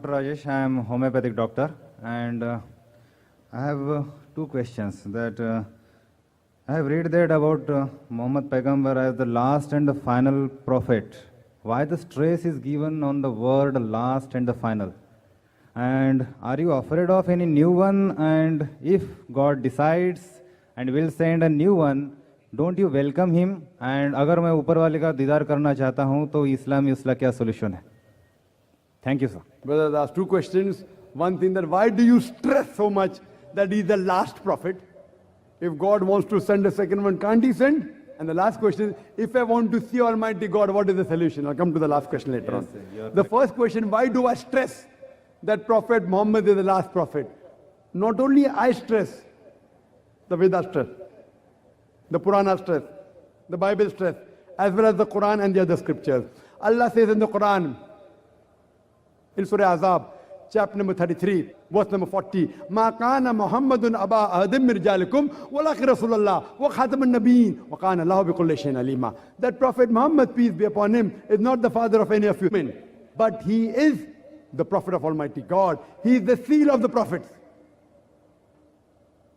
Rajesh, I am a homeopathic doctor, and I have two questions. I have read that about Muhammad Paigambar as the last and the final prophet. Why the stress is given on the word last and the final? And are you afraid of any new one? And if God decides and will send a new one, don't you welcome him? And अगर मैं ऊपर वाले का दीदार करना चाहता हूँ तो इस्लाम में उसका क्या solution है? Thank you, sir. Brother, that's two questions. One thing, that why do you stress so much that he's the last prophet? If God wants to send a second one, can't he send? And the last question, if I want to see Almighty God, what is the solution? I'll come to the last question later on. Sir, the first question, why do I stress that Prophet Muhammad is the last prophet? Not only I stress, the Vedas stress, the Purana stress, the Bible stress, as well as the Quran and the other scriptures. Allah says in the Quran, in Surah Azab, chapter number 33, verse number 40, مَا كَانَ مُحَمَّدٌ أَبَا أَحَدٍ مِّن رِجَالِكُمْ وَلَٰكِنَّ رَسُولَ اللَّهِ وَخَاتَمَ النَّبِيِّينَ وَكَانَ اللَّهُ بِكُلِّ شَيْءٍ عَلِيمًا. That Prophet Muhammad, peace be upon him, is not the father of any of you men, but he is the prophet of Almighty God. He is the seal of the prophets.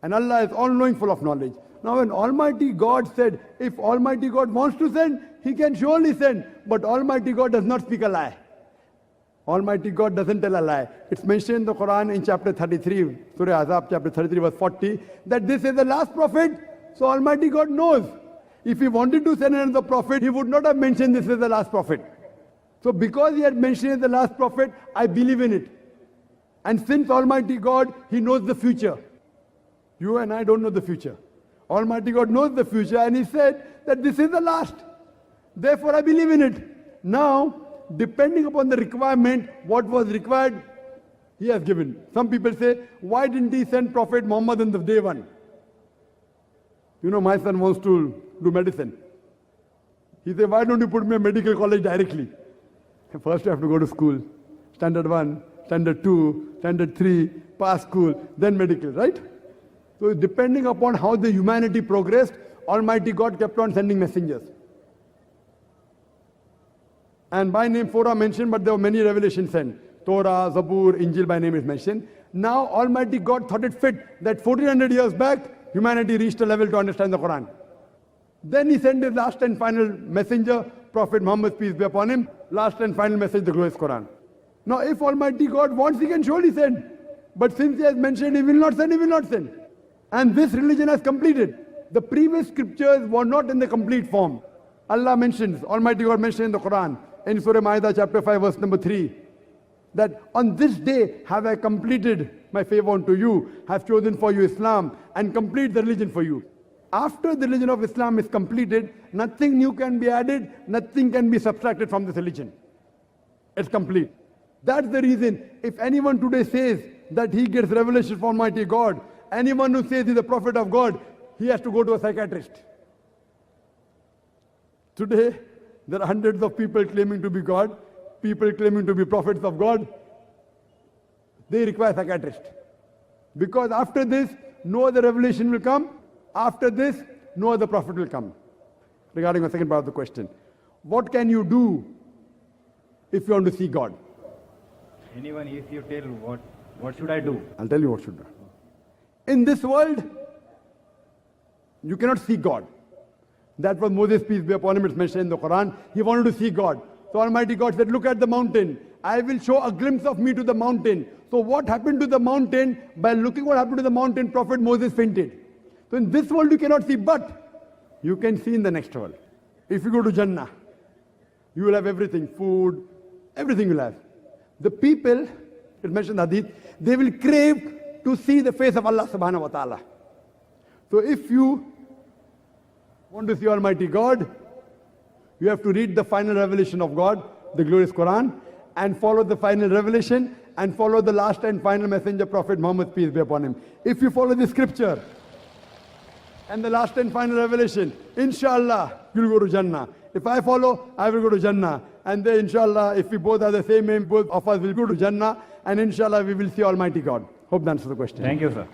And Allah is all-knowing, full of knowledge. Now when Almighty God said, if Almighty God wants to send, he can surely send. But Almighty God does not speak a lie. Almighty God doesn't tell a lie. It's mentioned in the Quran in chapter 33, Surah Azab, chapter 33, verse 40, that this is the last prophet. So Almighty God knows. If he wanted to send another prophet, he would not have mentioned this is the last prophet. So because he had mentioned the last prophet, I believe in it. And since Almighty God, he knows the future. You and I don't know the future. Almighty God knows the future, and he said that this is the last. Therefore I believe in it. Now, depending upon the requirement, what was required, he has given. Some people say, why didn't he send Prophet Muhammad on the day one? You know, my son wants to do medicine. He said, why don't you put me in medical college directly? First you have to go to school, standard 1, standard 2, standard 3, pass school, then medical, right? So depending upon how the humanity progressed, Almighty God kept on sending messengers. And by name 4 are mentioned, but there were many revelations sent. Torah, Zabur, Injil by name is mentioned. Now Almighty God thought it fit that 1400 years back, humanity reached a level to understand the Quran. Then he sent his last and final messenger, Prophet Muhammad, peace be upon him. Last and final message, the glorious Quran. Now if Almighty God wants, he can surely send. But since he has mentioned he will not send, he will not send. And this religion has completed. The previous scriptures were not in the complete form. Allah mentions, Almighty God mentioned in the Quran, in Surah Ma'idah chapter 5 verse number 3, that on this day have I completed my favor unto you, have chosen for you Islam, and complete the religion for you. After the religion of Islam is completed, nothing new can be added, nothing can be subtracted from this religion. It's complete. That's the reason, if anyone today says that he gets revelation from Almighty God, anyone who says he's a prophet of God, he has to go to a psychiatrist. Today, there are hundreds of people claiming to be God, people claiming to be prophets of God. They require a psychiatrist. Because after this, no other revelation will come. After this, no other prophet will come. Regarding the second part of the question, what can you do if you want to see God? Anyone, if you tell what should I do? I'll tell you what should do. In this world, you cannot see God. That was Moses, peace be upon him, it's mentioned in the Quran. He wanted to see God. So Almighty God said, look at the mountain. I will show a glimpse of me to the mountain. So what happened to the mountain? By looking what happened to the mountain, Prophet Moses fainted. So in this world you cannot see, but you can see in the next world. If you go to Jannah, you will have everything, food, everything you will have. The people, it mentioned in Hadith, they will crave to see the face of Allah subhanahu wa ta'ala. So if you want to see Almighty God, you have to read the final revelation of God, the glorious Quran, and follow the final revelation, and follow the last and final messenger, Prophet Muhammad, peace be upon him. If you follow the scripture and the last and final revelation, inshallah, you'll go to Jannah. If I follow, I will go to Jannah. And then inshallah, if we both are the same aim, both of us will go to Jannah, and inshallah we will see Almighty God. Hope that answers the question. Thank you, sir.